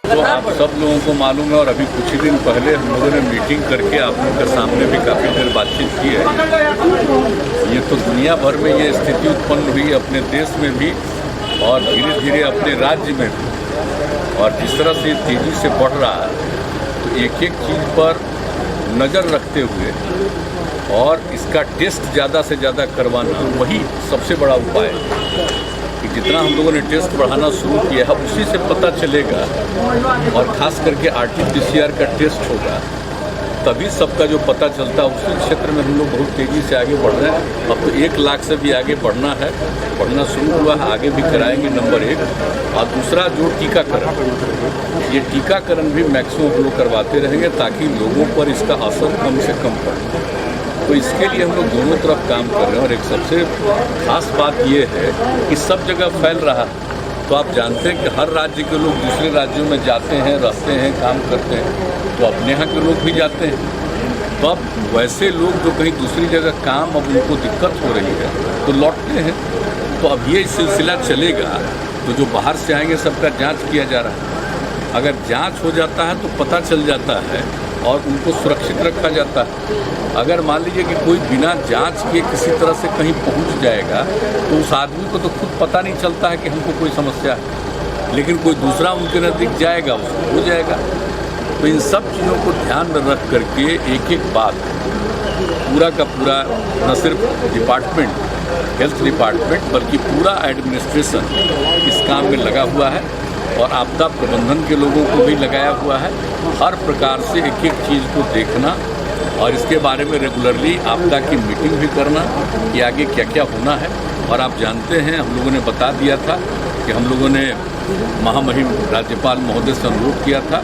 तो आप सब लोगों को मालूम है और अभी कुछ ही दिन पहले हम लोगों ने मीटिंग करके आप लोगों के सामने भी काफ़ी देर बातचीत की है। ये तो दुनिया भर में ये स्थिति उत्पन्न हुई, अपने देश में भी और धीरे धीरे अपने राज्य में भी, और जिस तरह से तेज़ी से बढ़ रहा है तो एक एक चीज़ पर नज़र रखते हुए और इसका टेस्ट ज़्यादा से ज़्यादा करवाना वही सबसे बड़ा उपाय है कि जितना हम लोगों ने टेस्ट बढ़ाना शुरू किया है उसी से पता चलेगा, और ख़ास करके RT-PCR का टेस्ट होगा तभी सबका जो पता चलता है। उसी क्षेत्र में हम लोग बहुत तेज़ी से आगे बढ़ रहे हैं। अब तो 1 लाख से भी आगे बढ़ना है, बढ़ना शुरू हुआ है, आगे भी कराएंगे नंबर 1। और दूसरा जो टीकाकरण, ये टीकाकरण भी मैक्सिमम हम लोग करवाते रहेंगे ताकि लोगों पर इसका असर कम से कम पड़े। तो इसके लिए हम लोग दोनों तरफ काम कर रहे हैं। और एक सबसे खास बात ये है कि सब जगह फैल रहा है, तो आप जानते हैं कि हर राज्य के लोग दूसरे राज्यों में जाते हैं, रहते हैं, काम करते हैं, तो अपने यहाँ के लोग भी जाते हैं। तो अब वैसे लोग जो कहीं दूसरी जगह काम अब उनको दिक्कत हो रही है तो लौटते हैं। तो अब ये सिलसिला चलेगा, तो जो बाहर से आएंगे सबका जांच किया जा रहा है। अगर जांच हो जाता है तो पता चल जाता है और उनको सुरक्षित रखा जाता है। अगर मान लीजिए कि कोई बिना जांच के किसी तरह से कहीं पहुंच जाएगा तो उस आदमी को तो खुद पता नहीं चलता है कि हमको कोई समस्या है, लेकिन कोई दूसरा उनके नज़दीक जाएगा उसको हो जाएगा। तो इन सब चीज़ों को ध्यान में रख करके एक एक बात पूरा का पूरा न सिर्फ डिपार्टमेंट, हेल्थ डिपार्टमेंट, बल्कि पूरा एडमिनिस्ट्रेशन इस काम में लगा हुआ है और आपदा प्रबंधन के लोगों को भी लगाया हुआ है। हर प्रकार से एक एक चीज़ को देखना और इसके बारे में रेगुलरली आपदा की मीटिंग भी करना कि आगे क्या क्या होना है। और आप जानते हैं हम लोगों ने बता दिया था कि हम लोगों ने महामहिम राज्यपाल महोदय से अनुरोध किया था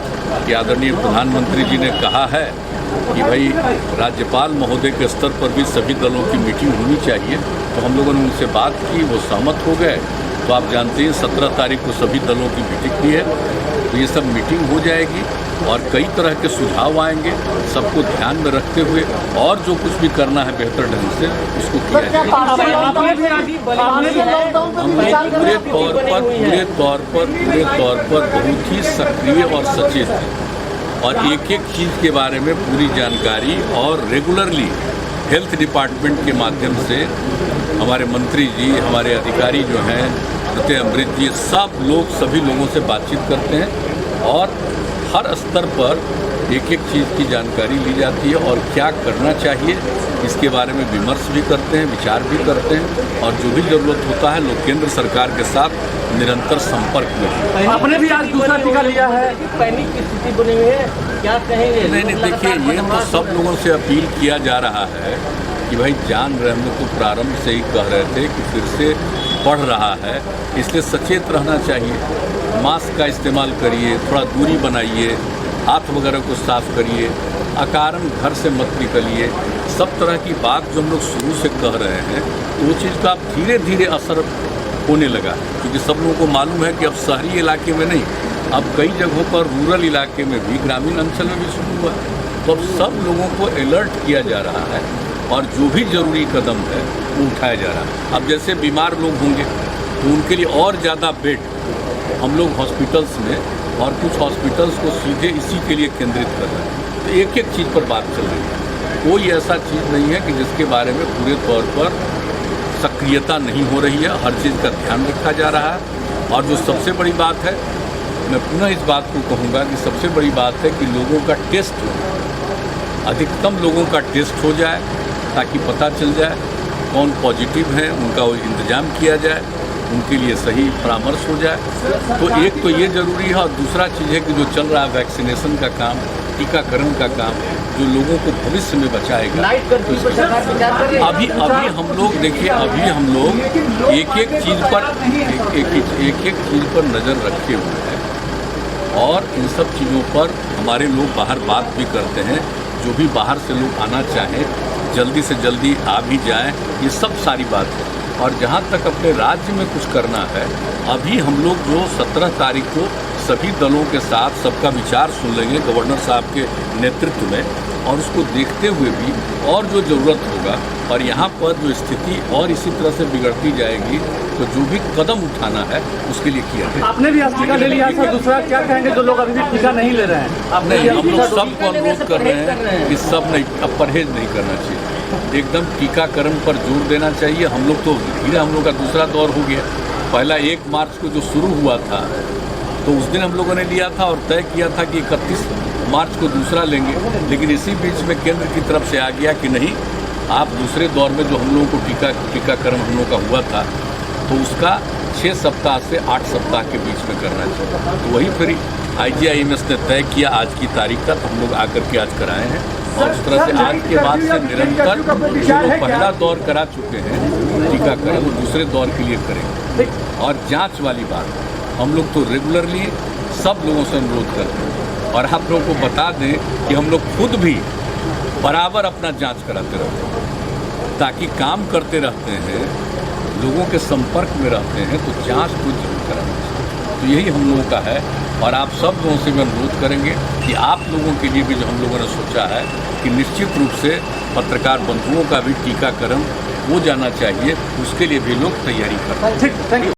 कि आदरणीय प्रधानमंत्री जी ने कहा है कि भाई राज्यपाल महोदय के स्तर पर भी सभी दलों की मीटिंग होनी चाहिए। तो हम लोगों ने उनसे बात की, वो सहमत हो गए। तो आप जानते हैं 17 तारीख को सभी दलों की मीटिंग भी है, तो ये सब मीटिंग हो जाएगी और कई तरह के सुझाव आएंगे, सबको ध्यान में रखते हुए और जो कुछ भी करना है बेहतर ढंग से उसको किया जाएगा। हम पूरे तौर पर बहुत ही सक्रिय और सचेत हैं और एक एक चीज़ के बारे में पूरी जानकारी और रेगुलरली हेल्थ डिपार्टमेंट के माध्यम से हमारे मंत्री जी, हमारे अधिकारी जो हैं, प्रत्यय अमृत जी, सब लोग सभी लोगों से बातचीत करते हैं और हर स्तर पर एक एक चीज़ की जानकारी ली जाती है और क्या करना चाहिए इसके बारे में विमर्श भी करते हैं, विचार भी करते हैं और जो भी ज़रूरत होता है लोग केंद्र सरकार के साथ निरंतर संपर्क में। आपने भी आज दूसरा टीका लिया है, पैनिक की स्थिति बनी हुई है, क्या कहेंगे? नहीं, देखिए ये तो सब लोगों से अपील किया जा रहा है कि भाई जान रहे, हम लोग तो प्रारंभ से ही कह रहे थे कि फिर से बढ़ रहा है, इसलिए सचेत रहना चाहिए। मास्क का इस्तेमाल करिए, थोड़ा दूरी बनाइए, हाथ वगैरह को साफ करिए, अकारण घर से मत निकलिए। सब तरह की बात जो हम लोग शुरू से कह रहे हैं तो वो चीज़ का अब धीरे धीरे असर होने लगा है, क्योंकि सब लोगों को मालूम है कि अब शहरी इलाके में नहीं, अब कई जगहों पर रूरल इलाके में भी, ग्रामीण अंचल में भी शुरू हुआ है। तो अब सब लोगों को अलर्ट किया जा रहा है और जो भी ज़रूरी कदम है वो उठाया जा रहा है। अब जैसे बीमार लोग होंगे तो उनके लिए और ज़्यादा बेड हम लोग हॉस्पिटल्स में और कुछ हॉस्पिटल्स को सीधे इसी के लिए केंद्रित कर रहे हैं। तो एक एक चीज़ पर बात चल रही है, कोई ऐसा चीज़ नहीं है कि जिसके बारे में पूरे तौर पर सक्रियता नहीं हो रही है। हर चीज़ का ध्यान रखा जा रहा है और जो सबसे बड़ी बात है, मैं पुनः इस बात को कहूँगा कि सबसे बड़ी बात है कि लोगों का टेस्ट हो, अधिकतम लोगों का टेस्ट हो जाए ताकि पता चल जाए कौन पॉजिटिव है, उनका वो इंतज़ाम किया जाए, उनके लिए सही परामर्श हो जाए। तो एक तो ये ज़रूरी है और दूसरा चीज़ है कि जो चल रहा है वैक्सीनेशन का काम, टीकाकरण का काम, जो लोगों को भविष्य में बचाएगा। अभी हम लोग देखिए, अभी हम लोग एक एक चीज़ पर नज़र रखे हुए हैं और इन सब चीज़ों पर हमारे लोग बाहर बात भी करते हैं। जो भी बाहर से लोग आना चाहें जल्दी से जल्दी आ भी जाएं, ये सब सारी बात है। और जहाँ तक अपने राज्य में कुछ करना है, अभी हम लोग जो 17 तारीख को सभी दलों के साथ सबका विचार सुन लेंगे गवर्नर साहब के नेतृत्व में, और उसको देखते हुए भी और जो ज़रूरत होगा और यहाँ पर जो स्थिति और इसी तरह से बिगड़ती जाएगी तो जो भी कदम उठाना है उसके लिए किया जाए। आपने भी आज टीका ले लिया सर, दूसरा क्या कहेंगे जो लोग अभी भी टीका नहीं ले रहे हैं? आपने नहीं, भी हम लोग टीका सबको अनुरोध कर रहे हैं कि सब नहीं, अब परहेज नहीं करना चाहिए, एकदम टीकाकरण पर जोर देना चाहिए। हम लोग तो धीरे हम लोग का दूसरा दौर हो गया। पहला 1 मार्च को जो शुरू हुआ था तो उस दिन हम लोगों ने लिया था और तय किया था कि 31 मार्च को दूसरा लेंगे, लेकिन इसी बीच में केंद्र की तरफ से आ गया कि नहीं, आप दूसरे दौर में जो हम लोगों को टीकाकरण हम लोगों का हुआ था तो उसका 6 सप्ताह से 8 सप्ताह के बीच में करना चाहिए। तो वही फिर IGIMS ने तय किया आज की तारीख का, तो हम लोग आकर के आज कराए हैं और उस तरह से आज के बाद से निरंतर जो लोग पहला दौर करा चुके हैं टीकाकरण वो दूसरे दौर के लिए करेंगे। और जांच वाली बात हम लोग तो रेगुलरली सब लोगों से अनुरोध करते हैं और आप लोगों को बता दें कि हम लोग खुद भी बराबर अपना जांच कराते रहते हैं, ताकि काम करते रहते हैं, लोगों के संपर्क में रहते हैं, तो जांच को जरूर कराना चाहिए। तो यही हम लोगों का है और आप सब लोगों से मैं अनुरोध करेंगे कि आप लोगों के लिए भी जो हम लोगों ने सोचा है कि निश्चित रूप से पत्रकार बंधुओं का भी टीकाकरण हो जाना चाहिए, उसके लिए भी लोग तैयारी कर रहे हैं। ठीक, थैंक यू।